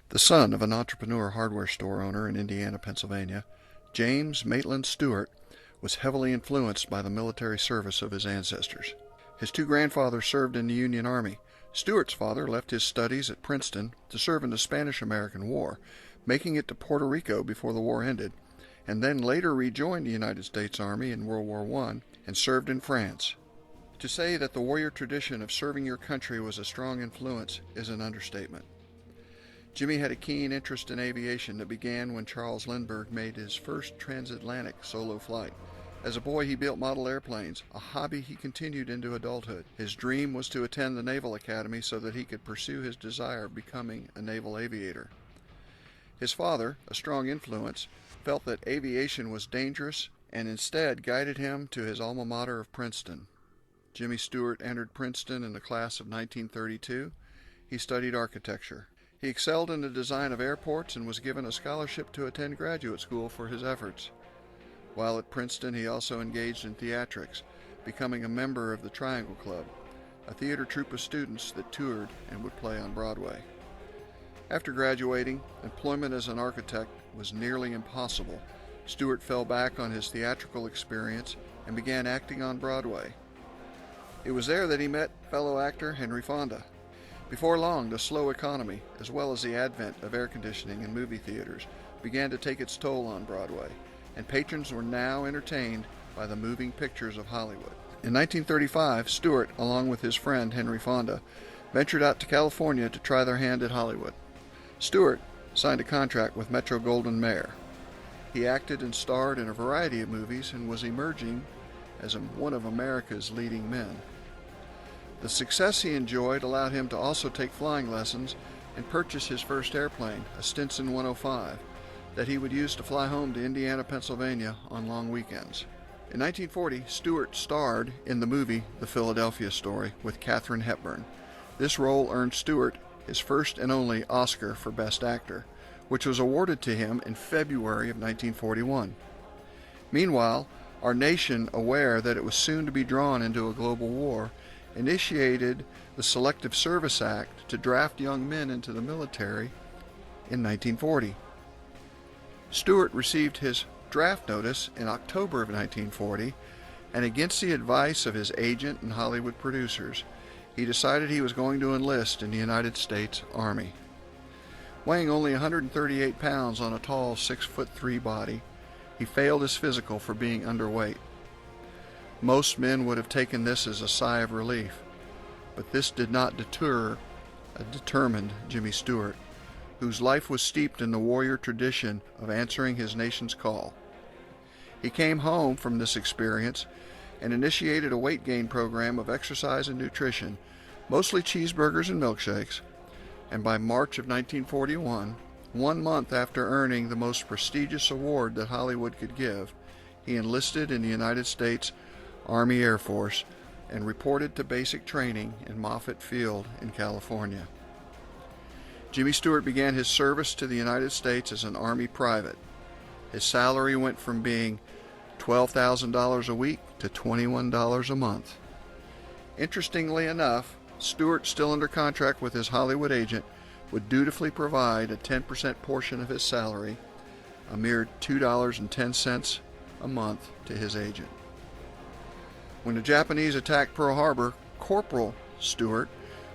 The son of an entrepreneur hardware store owner in Indiana, Pennsylvania, James Maitland Stewart was heavily influenced by the military service of his ancestors. His two grandfathers served in the Union Army. Stewart's father left his studies at Princeton to serve in the Spanish-American War, making it to Puerto Rico before the war ended, and then later rejoined the United States Army in World War I and served in France. To say that the warrior tradition of serving your country was a strong influence is an understatement. Jimmy had a keen interest in aviation that began when Charles Lindbergh made his first transatlantic solo flight. As a boy, he built model airplanes, a hobby he continued into adulthood. His dream was to attend the Naval Academy so that he could pursue his desire of becoming a naval aviator. His father, a strong influence, felt that aviation was dangerous and instead guided him to his alma mater of Princeton. Jimmy Stewart entered Princeton in the class of 1932. He studied architecture. He excelled in the design of airports and was given a scholarship to attend graduate school for his efforts. While at Princeton, he also engaged in theatrics, becoming a member of the Triangle Club, a theater troupe of students that toured and would play on Broadway. After graduating, employment as an architect was nearly impossible. Stewart fell back on his theatrical experience and began acting on Broadway. It was there that he met fellow actor Henry Fonda. Before long, the slow economy, as well as the advent of air conditioning in movie theaters, began to take its toll on Broadway, and patrons were now entertained by the moving pictures of Hollywood. In 1935, Stewart, along with his friend Henry Fonda, ventured out to California to try their hand at Hollywood. Stewart signed a contract with Metro-Goldwyn-Mayer. He acted and starred in a variety of movies and was emerging as one of America's leading men. The success he enjoyed allowed him to also take flying lessons and purchase his first airplane, a Stinson 105, that he would use to fly home to Indiana, Pennsylvania on long weekends. In 1940, Stewart starred in the movie The Philadelphia Story with Katharine Hepburn. This role earned Stewart his first and only Oscar for Best Actor, which was awarded to him in February of 1941. Meanwhile, our nation, aware that it was soon to be drawn into a global war, initiated the Selective Service Act to draft young men into the military in 1940. Stewart received his draft notice in October of 1940, and against the advice of his agent and Hollywood producers, he decided he was going to enlist in the United States Army. Weighing only 138 pounds on a tall 6'3" body, he failed his physical for being underweight. Most men would have taken this as a sigh of relief, but this did not deter a determined Jimmy Stewart, whose life was steeped in the warrior tradition of answering his nation's call. He came home from this experience and initiated a weight gain program of exercise and nutrition, mostly cheeseburgers and milkshakes, and by March of 1941, 1 month after earning the most prestigious award that Hollywood could give, he enlisted in the United States Army Air Force and reported to basic training in Moffett Field in California. Jimmy Stewart began his service to the United States as an Army private. His salary went from being $12,000 a week to $21 a month. Interestingly enough, Stewart, still under contract with his Hollywood agent, would dutifully provide a 10% portion of his salary, a mere $2.10 a month, to his agent. When the Japanese attacked Pearl Harbor, Corporal Stewart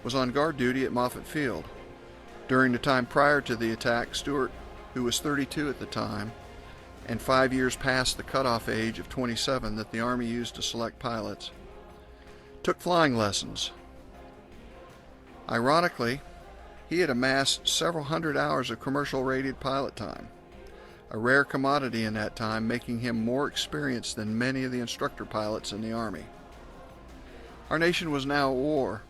was on guard duty at Moffett Field. During the time prior to the attack, Stewart, who was 32 at the time, and 5 years past the cutoff age of 27 that the Army used to select pilots, took flying lessons. Ironically, he had amassed several hundred hours of commercial-rated pilot time, a rare commodity in that time, making him more experienced than many of the instructor pilots in the Army. Our nation was now at war,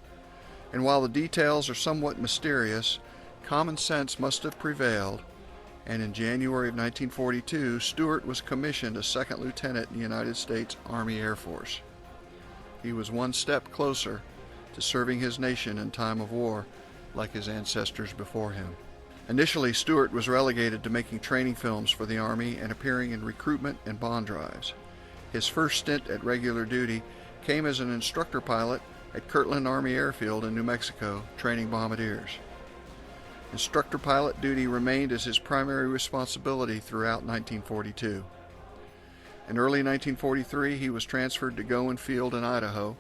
and while the details are somewhat mysterious, common sense must have prevailed, and in January of 1942, Stewart was commissioned a second lieutenant in the United States Army Air Force. He was one step closer to serving his nation in time of war, like his ancestors before him. Initially, Stewart was relegated to making training films for the Army and appearing in recruitment and bond drives. His first stint at regular duty came as an instructor pilot at Kirtland Army Airfield in New Mexico, training bombardiers. Instructor pilot duty remained as his primary responsibility throughout 1942. In early 1943, he was transferred to Goen Field in Idaho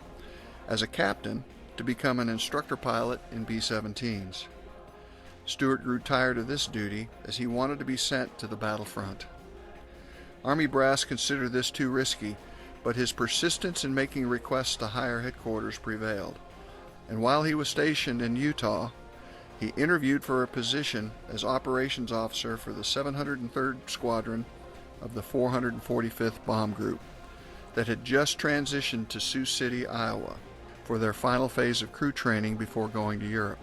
as a captain to become an instructor pilot in B-17s. Stewart grew tired of this duty as he wanted to be sent to the battlefront. Army brass considered this too risky, but his persistence in making requests to higher headquarters prevailed. And while he was stationed in Utah, he interviewed for a position as operations officer for the 703rd Squadron of the 445th Bomb Group that had just transitioned to Sioux City, Iowa, for their final phase of crew training before going to Europe.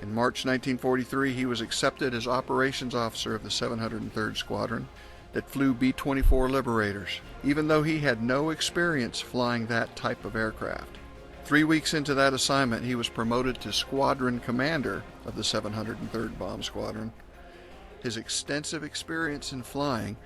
In March 1943, he was accepted as operations officer of the 703rd Squadron that flew B-24 Liberators, even though he had no experience flying that type of aircraft. 3 weeks into that assignment, he was promoted to squadron commander of the 703rd Bomb Squadron. His extensive experience in flying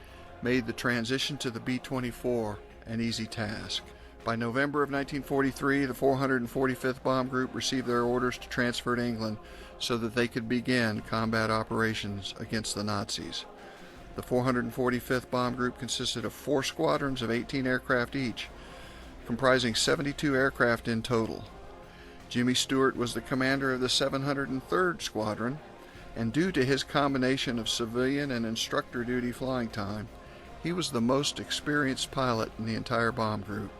made the transition to the B-24 an easy task. By November of 1943, the 445th Bomb Group received their orders to transfer to England so that they could begin combat operations against the Nazis. The 445th Bomb Group consisted of 4 squadrons of 18 aircraft each, comprising 72 aircraft in total. Jimmy Stewart was the commander of the 703rd Squadron, and due to his combination of civilian and instructor duty flying time, he was the most experienced pilot in the entire bomb group.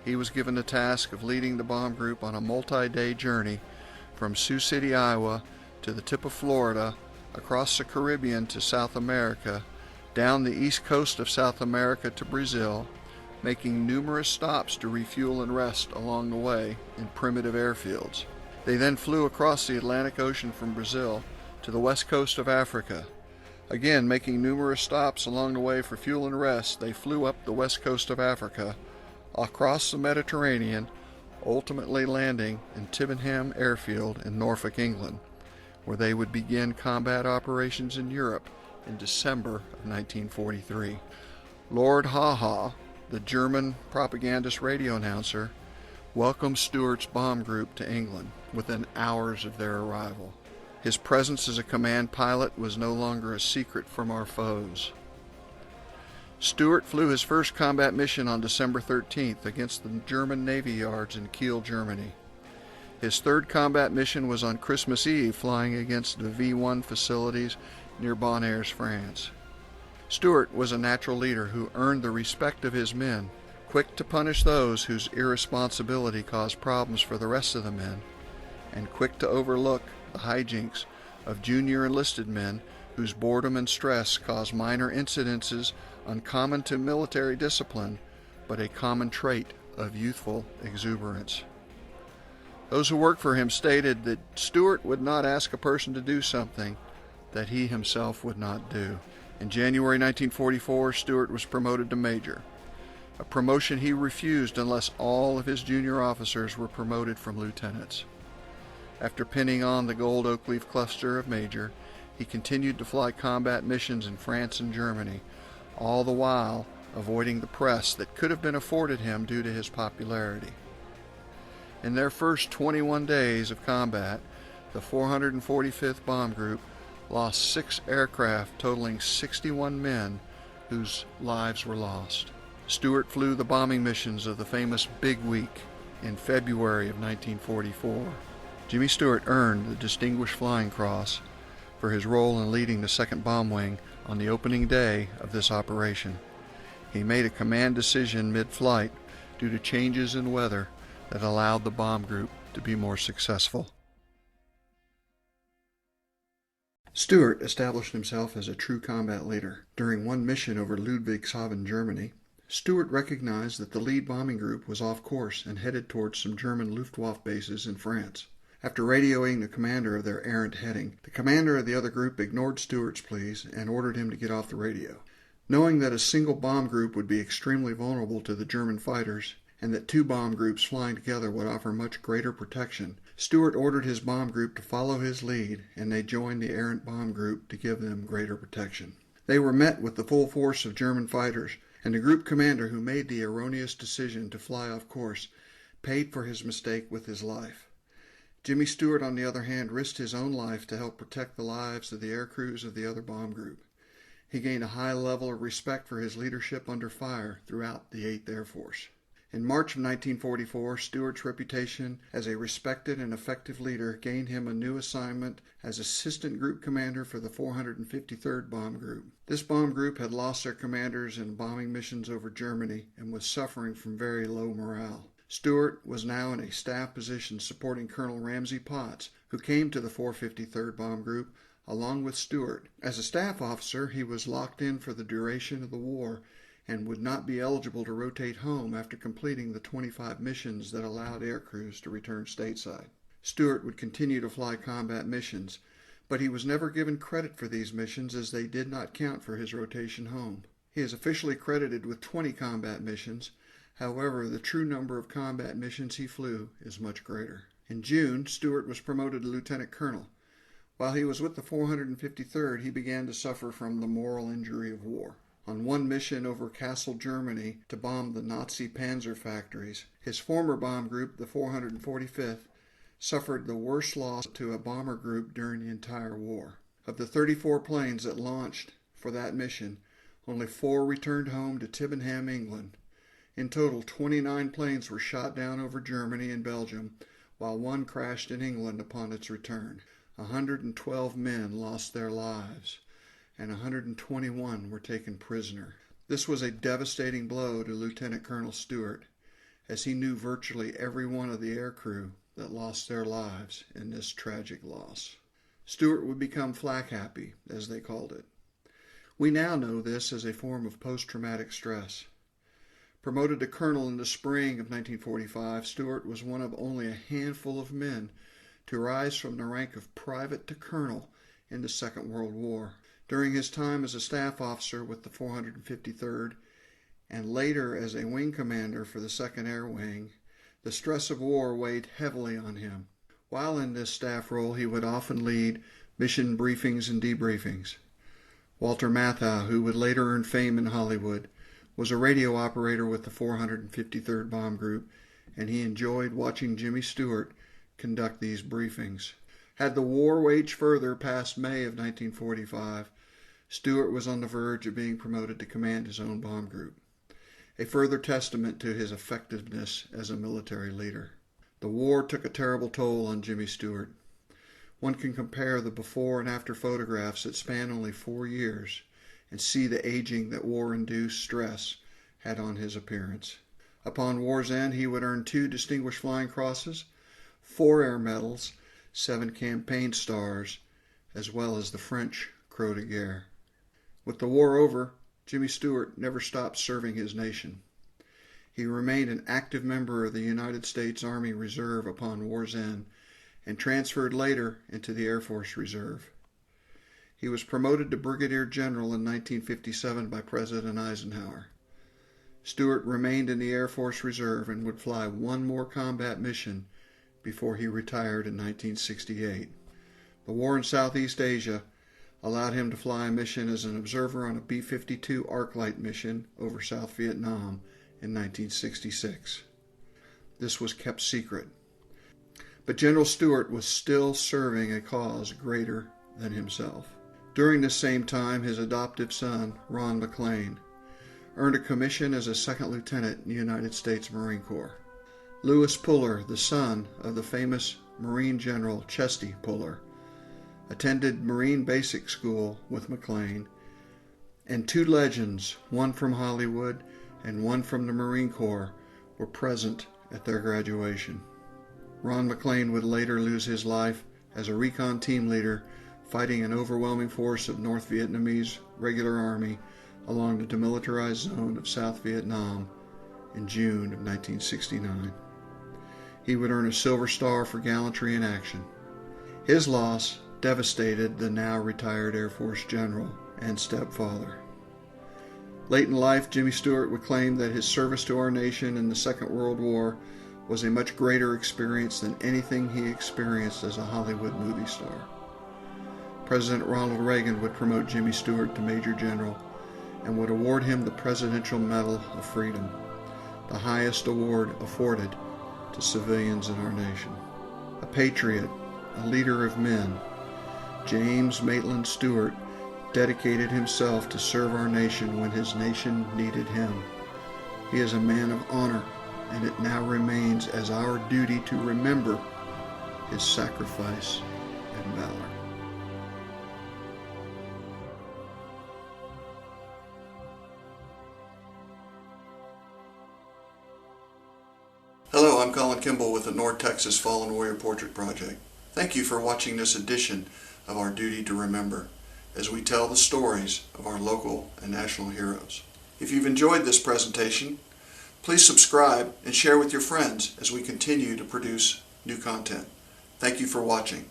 He was given the task of leading the bomb group on a multi-day journey from Sioux City, Iowa, to the tip of Florida, across the Caribbean to South America, down the east coast of South America to Brazil, making numerous stops to refuel and rest along the way in primitive airfields. They then flew across the Atlantic Ocean from Brazil to the west coast of Africa. Again, making numerous stops along the way for fuel and rest, they flew up the west coast of Africa, across the Mediterranean, ultimately landing in Tibenham Airfield in Norfolk, England, where they would begin combat operations in Europe in December of 1943. Lord Haw-Haw, the German propagandist radio announcer, welcomed Stewart's bomb group to England within hours of their arrival. His presence as a command pilot was no longer a secret from our foes. Stewart flew his first combat mission on December 13th against the German Navy yards in Kiel, Germany. His third combat mission was on Christmas Eve, flying against the V-1 facilities near Bonaires, France. Stewart was a natural leader who earned the respect of his men, quick to punish those whose irresponsibility caused problems for the rest of the men, and quick to overlook the hijinks of junior enlisted men whose boredom and stress caused minor incidences uncommon to military discipline, but a common trait of youthful exuberance. Those who worked for him stated that Stewart would not ask a person to do something that he himself would not do. In January 1944, Stewart was promoted to major, a promotion he refused unless all of his junior officers were promoted from lieutenants. After pinning on the gold oak leaf cluster of major, he continued to fly combat missions in France and Germany, all the while avoiding the press that could have been afforded him due to his popularity. In their first 21 days of combat, the 445th Bomb Group lost 6 aircraft totaling 61 men whose lives were lost. Stewart flew the bombing missions of the famous Big Week in February of 1944. Jimmy Stewart earned the Distinguished Flying Cross for his role in leading the 2nd Bomb Wing on the opening day of this operation. He made a command decision mid-flight due to changes in weather that allowed the bomb group to be more successful. Stewart established himself as a true combat leader. During one mission over Ludwigshafen, Germany, Stewart recognized that the lead bombing group was off course and headed towards some German Luftwaffe bases in France. After radioing the commander of their errant heading, the commander of the other group ignored Stewart's pleas and ordered him to get off the radio. Knowing that a single bomb group would be extremely vulnerable to the German fighters, and that 2 bomb groups flying together would offer much greater protection, Stewart ordered his bomb group to follow his lead, and they joined the errant bomb group to give them greater protection. They were met with the full force of German fighters, and the group commander who made the erroneous decision to fly off course paid for his mistake with his life. Jimmy Stewart, on the other hand, risked his own life to help protect the lives of the air crews of the other bomb group. He gained a high level of respect for his leadership under fire throughout the 8th Air Force. In March of 1944, Stewart's reputation as a respected and effective leader gained him a new assignment as Assistant Group Commander for the 453rd Bomb Group. This bomb group had lost their commanders in bombing missions over Germany and was suffering from very low morale. Stewart was now in a staff position supporting Colonel Ramsey Potts, who came to the 453rd Bomb Group along with Stewart. As a staff officer, he was locked in for the duration of the war and would not be eligible to rotate home after completing the 25 missions that allowed air crews to return stateside. Stewart would continue to fly combat missions, but he was never given credit for these missions as they did not count for his rotation home. He is officially credited with 20 combat missions. However, the true number of combat missions he flew is much greater. In June, Stewart was promoted to lieutenant colonel. While he was with the 453rd, he began to suffer from the moral injury of war. On one mission over Kassel, Germany, to bomb the Nazi panzer factories, his former bomb group, the 445th, suffered the worst loss to a bomber group during the entire war. Of the 34 planes that launched for that mission, only 4 returned home to Tibbenham, England. In total, 29 planes were shot down over Germany and Belgium, while 1 crashed in England upon its return. 112 men lost their lives, and 121 were taken prisoner. This was a devastating blow to Lieutenant Colonel Stewart, as he knew virtually every one of the air crew that lost their lives in this tragic loss. Stewart would become flak happy, as they called it. We now know this as a form of post-traumatic stress. Promoted to colonel in the spring of 1945, Stewart was one of only a handful of men to rise from the rank of private to colonel in the Second World War. During his time as a staff officer with the 453rd and later as a wing commander for the 2nd Air Wing, the stress of war weighed heavily on him. While in this staff role, he would often lead mission briefings and debriefings. Walter Matthau, who would later earn fame in Hollywood, was a radio operator with the 453rd Bomb Group, and he enjoyed watching Jimmy Stewart conduct these briefings. Had the war waged further past May of 1945, Stewart was on the verge of being promoted to command his own bomb group, a further testament to his effectiveness as a military leader. The war took a terrible toll on Jimmy Stewart. One can compare the before and after photographs that span only 4 years and see the aging that war-induced stress had on his appearance. Upon war's end, he would earn 2 Distinguished Flying Crosses, 4 Air Medals, 7 campaign stars, as well as the French Croix de Guerre. With the war over, Jimmy Stewart never stopped serving his nation. He remained an active member of the United States Army Reserve upon war's end and transferred later into the Air Force Reserve. He was promoted to Brigadier General in 1957 by President Eisenhower. Stewart remained in the Air Force Reserve and would fly 1 more combat mission before he retired in 1968. The war in Southeast Asia allowed him to fly a mission as an observer on a B-52 Arclight mission over South Vietnam in 1966. This was kept secret. But General Stewart was still serving a cause greater than himself. During this same time, his adoptive son, Ron McLean, earned a commission as a 2nd lieutenant in the United States Marine Corps. Lewis Puller, the son of the famous Marine General Chesty Puller, attended Marine Basic School with McLean, and 2 legends, one from Hollywood and one from the Marine Corps, were present at their graduation. Ron McLean would later lose his life as a recon team leader fighting an overwhelming force of North Vietnamese regular army along the demilitarized zone of South Vietnam in June of 1969. He would earn a Silver Star for gallantry in action. His loss devastated the now retired Air Force general and stepfather. Late in life, Jimmy Stewart would claim that his service to our nation in the Second World War was a much greater experience than anything he experienced as a Hollywood movie star. President Ronald Reagan would promote Jimmy Stewart to Major General and would award him the Presidential Medal of Freedom, the highest award afforded to civilians in our nation. A a patriot, a leader of men, James Maitland Stewart dedicated himself to serve our nation when his nation needed him. He is a man of honor, and it now remains as our duty to remember his sacrifice and valor. Hello, I'm Colin Kimball with the North Texas Fallen Warrior Portrait Project. Thank you for watching this edition of our Duty to Remember as we tell the stories of our local and national heroes. If you've enjoyed this presentation, please subscribe and share with your friends as we continue to produce new content. Thank you for watching.